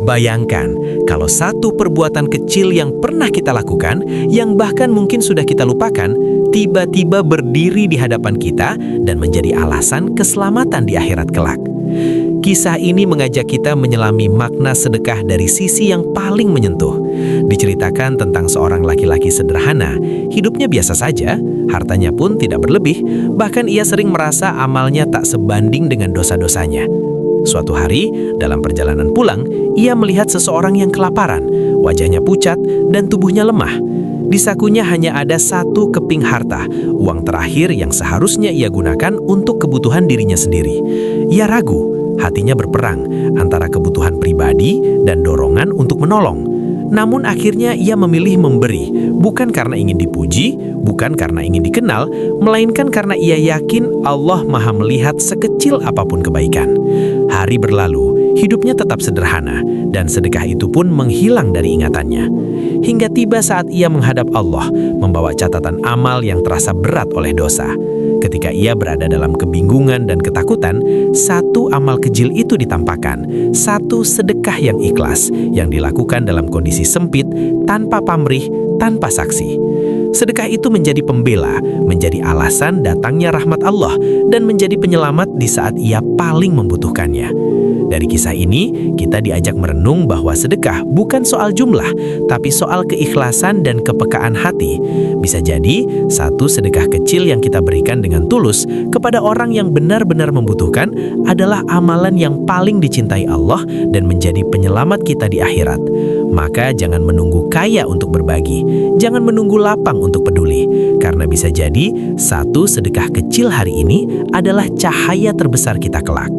Bayangkan kalau satu perbuatan kecil yang pernah kita lakukan, yang bahkan mungkin sudah kita lupakan, tiba-tiba berdiri di hadapan kita dan menjadi alasan keselamatan di akhirat kelak. Kisah ini mengajak kita menyelami makna sedekah dari sisi yang paling menyentuh. Diceritakan tentang seorang laki-laki sederhana, hidupnya biasa saja, hartanya pun tidak berlebih, bahkan ia sering merasa amalnya tak sebanding dengan dosa-dosanya. Suatu hari, dalam perjalanan pulang, ia melihat seseorang yang kelaparan, wajahnya pucat dan tubuhnya lemah. Di sakunya hanya ada satu keping harta, uang terakhir yang seharusnya ia gunakan untuk kebutuhan dirinya sendiri. Ia ragu, hatinya berperang antara kebutuhan pribadi dan dorongan untuk menolong. Namun akhirnya ia memilih memberi, bukan karena ingin dipuji, bukan karena ingin dikenal, melainkan karena ia yakin Allah Maha melihat sekecil apapun kebaikan. Hari berlalu, hidupnya tetap sederhana, dan sedekah itu pun menghilang dari ingatannya. Hingga tiba saat ia menghadap Allah, membawa catatan amal yang terasa berat oleh dosa. Ketika ia berada dalam kebingungan dan ketakutan, satu amal kecil itu ditampakkan, satu sedekah yang ikhlas, yang dilakukan dalam kondisi sempit, tanpa pamrih, tanpa saksi. Sedekah itu menjadi pembela, menjadi alasan datangnya rahmat Allah, dan menjadi penyelamat di saat ia paling membutuhkannya. Dari kisah ini, kita diajak merenung bahwa sedekah bukan soal jumlah, tapi soal keikhlasan dan kepekaan hati. Bisa jadi, satu sedekah kecil yang kita berikan dengan tulus kepada orang yang benar-benar membutuhkan adalah amalan yang paling dicintai Allah dan menjadi penyelamat kita di akhirat. Maka jangan menunggu kaya untuk berbagi, jangan menunggu lapang untuk peduli, karena bisa jadi satu sedekah kecil hari ini adalah cahaya terbesar kita kelak.